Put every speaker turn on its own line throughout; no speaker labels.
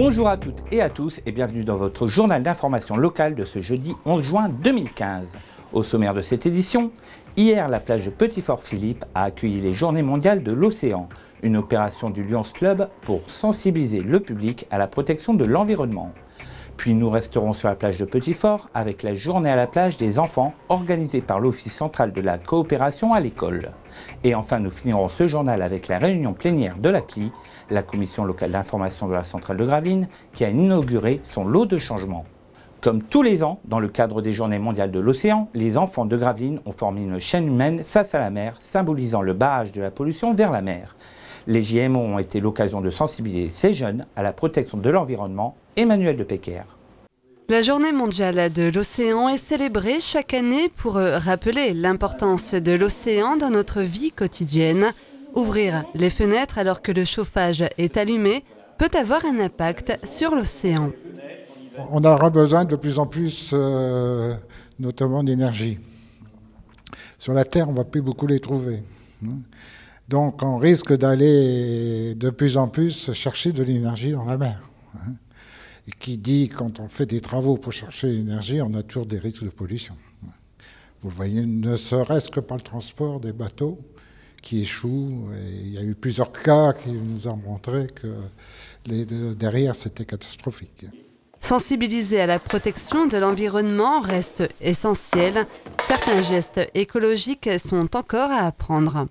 Bonjour à toutes et à tous et bienvenue dans votre journal d'information locale de ce jeudi 11 juin 2015. Au sommaire de cette édition, hier la plage de Petit-Fort-Philippe a accueilli les Journées mondiales de l'océan, une opération du Lions Club pour sensibiliser le public à la protection de l'environnement. Puis nous resterons sur la plage de Petit-Fort avec la journée à la plage des enfants organisée par l'Office central de la coopération à l'école. Et enfin nous finirons ce journal avec la réunion plénière de la CLI, la commission locale d'information de la centrale de Gravelines, qui a inauguré son lot de changements. Comme tous les ans, dans le cadre des Journées mondiales de l'océan, les enfants de Gravelines ont formé une chaîne humaine face à la mer, symbolisant le barrage de la pollution vers la mer. Les JMO ont été l'occasion de sensibiliser ces jeunes à la protection de l'environnement. Emmanuel de Pecker.
La Journée mondiale de l'océan est célébrée chaque année pour rappeler l'importance de l'océan dans notre vie quotidienne. Ouvrir les fenêtres alors que le chauffage est allumé peut avoir un impact sur l'océan.
On aura besoin de plus en plus, notamment d'énergie. Sur la Terre, on ne va plus beaucoup les trouver. Donc on risque d'aller de plus en plus chercher de l'énergie dans la mer. Et qui dit, quand on fait des travaux pour chercher l'énergie, on a toujours des risques de pollution. Vous le voyez, ne serait-ce que par le transport des bateaux qui échouent. Et il y a eu plusieurs cas qui nous ont montré que derrière, c'était catastrophique.
Sensibiliser à la protection de l'environnement reste essentiel. Certains gestes écologiques sont encore à apprendre.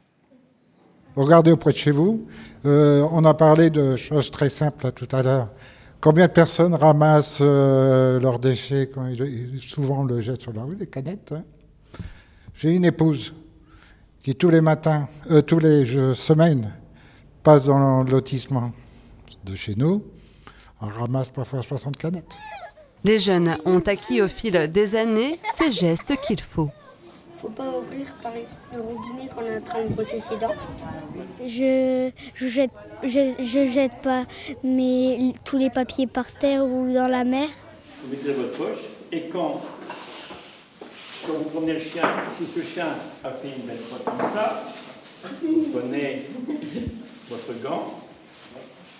Regardez auprès de chez vous. On a parlé de choses très simples tout à l'heure. Combien de personnes ramassent leurs déchets quand souvent on le jette sur la rue, les canettes. J'ai une épouse qui tous les matins, tous les semaines, passe dans le lotissement de chez nous. On ramasse parfois 60 canettes.
Les jeunes ont acquis au fil des années ces gestes qu'il faut.
Faut pas ouvrir par exemple le robinet quand on est en train de brosser ses dents. Je jette pas tous les papiers par terre ou dans la mer.
Vous mettez dans votre poche et quand vous promenez le chien, si ce chien a fait une belle fois comme ça, vous prenez votre gant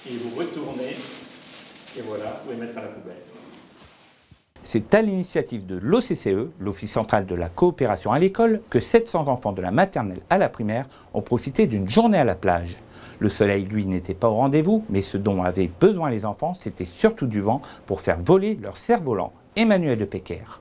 et vous retournez et voilà, vous pouvez mettre à la poubelle.
C'est à l'initiative de l'OCCE, l'Office central de la coopération à l'école, que 700 enfants de la maternelle à la primaire ont profité d'une journée à la plage. Le soleil, lui, n'était pas au rendez-vous, mais ce dont avaient besoin les enfants, c'était surtout du vent pour faire voler leur cerf-volant. Emmanuel de Pecker.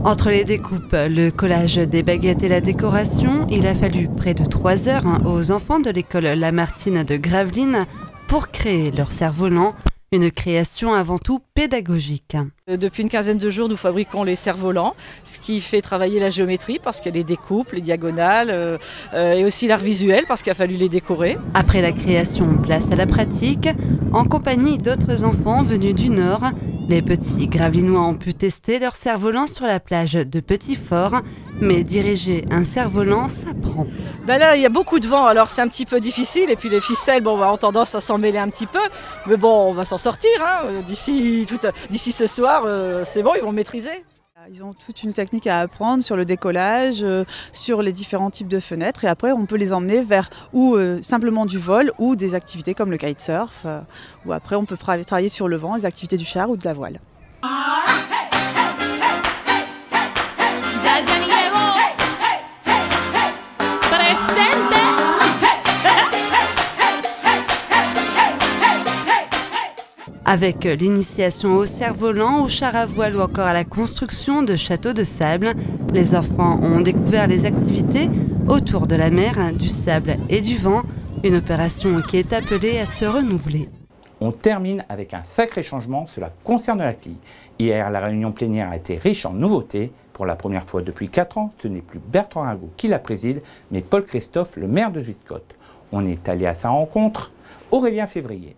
Entre les découpes, le collage des baguettes et la décoration, il a fallu près de 3 heures aux enfants de l'école Lamartine de Gravelines pour créer leur cerf-volant. Une création avant tout pédagogique.
Depuis une quinzaine de jours, nous fabriquons les cerfs-volants, ce qui fait travailler la géométrie parce qu'il y a les découpes, les diagonales et aussi l'art visuel parce qu'il a fallu les décorer.
Après la création, place à la pratique. En compagnie d'autres enfants venus du Nord, les petits Gravelinois ont pu tester leur cerf-volant sur la plage de Petit-Fort. Mais diriger un cerf-volant, ça prend.
Là, il y a beaucoup de vent, alors c'est un petit peu difficile. Et puis les ficelles, on va avoir tendance à s'en mêler un petit peu. Mais bon, on va s'en sortir. D'ici ce soir, c'est bon, ils vont maîtriser.
Ils ont toute une technique à apprendre sur le décollage, sur les différents types de fenêtres. Et après, on peut les emmener vers ou simplement du vol ou des activités comme le kitesurf. Ou après, on peut travailler sur le vent, les activités du char ou de la voile.
Avec l'initiation au cerf-volant, au char à voile ou encore à la construction de châteaux de sable, les enfants ont découvert les activités autour de la mer, du sable et du vent, une opération qui est appelée à se renouveler.
On termine avec un sacré changement, cela concerne la CLI. Hier, la réunion plénière a été riche en nouveautés. Pour la première fois depuis 4 ans, ce n'est plus Bertrand Ringot qui la préside, mais Paul Christophe, le maire de Zuidcote. On est allé à sa rencontre, Aurélien Février.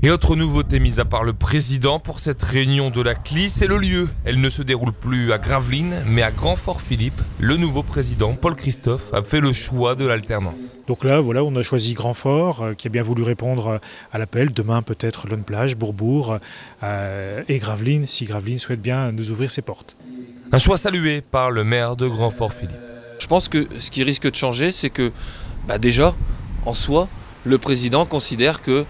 Et autre nouveauté mise à part le président pour cette réunion de la CLI, c'est le lieu. Elle ne se déroule plus à Gravelines, mais à Grand-Fort-Philippe. Le nouveau président, Paul Christophe, a fait le choix de l'alternance.
Donc là, voilà, on a choisi Grand-Fort, qui a bien voulu répondre à l'appel. Demain, peut-être Lonne-Plage, Bourbourg et Gravelines, si Gravelines souhaite bien nous ouvrir ses portes.
Un choix salué par le maire de Grand-Fort-Philippe.
Je pense que ce qui risque de changer, c'est que déjà, en soi, le président considère que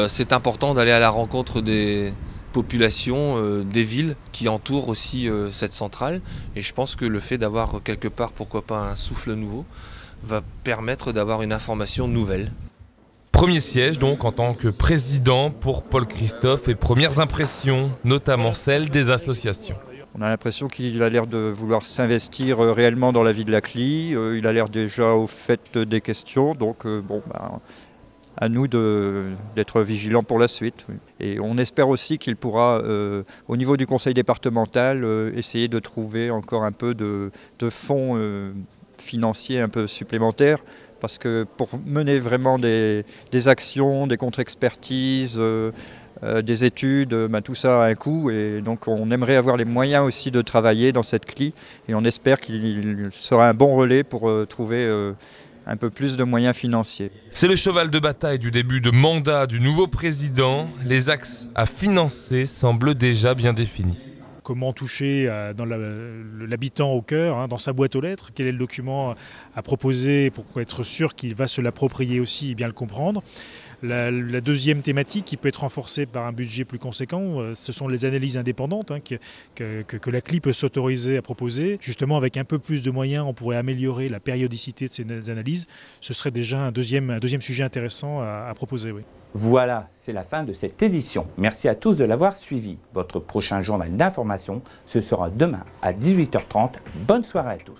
c'est important d'aller à la rencontre des populations, des villes qui entourent aussi cette centrale. Et je pense que le fait d'avoir quelque part, pourquoi pas, un souffle nouveau, va permettre d'avoir une information nouvelle.
Premier siège donc en tant que président pour Paul Christophe et premières impressions, notamment celles des associations.
On a l'impression qu'il a l'air de vouloir s'investir réellement dans la vie de la CLI. Il a l'air déjà au fait des questions, donc à nous d'être vigilants pour la suite. Oui. Et on espère aussi qu'il pourra, au niveau du conseil départemental, essayer de trouver encore un peu de fonds financiers un peu supplémentaires. Parce que pour mener vraiment des actions, des contre-expertises, des études, tout ça a un coût. Et donc on aimerait avoir les moyens aussi de travailler dans cette CLI. Et on espère qu'il sera un bon relais pour trouver un peu plus de moyens financiers.
C'est le cheval de bataille du début de mandat du nouveau président. Les axes à financer semblent déjà bien définis.
Comment toucher l'habitant au cœur, dans sa boîte aux lettres, quel est le document à proposer pour être sûr qu'il va se l'approprier aussi et bien le comprendre. La deuxième thématique qui peut être renforcée par un budget plus conséquent, ce sont les analyses indépendantes que la CLI peut s'autoriser à proposer. Justement, avec un peu plus de moyens, on pourrait améliorer la périodicité de ces analyses. Ce serait déjà un deuxième sujet intéressant à proposer. Oui.
Voilà, c'est la fin de cette édition. Merci à tous de l'avoir suivi. Votre prochain journal d'information, ce sera demain à 18h30. Bonne soirée à tous.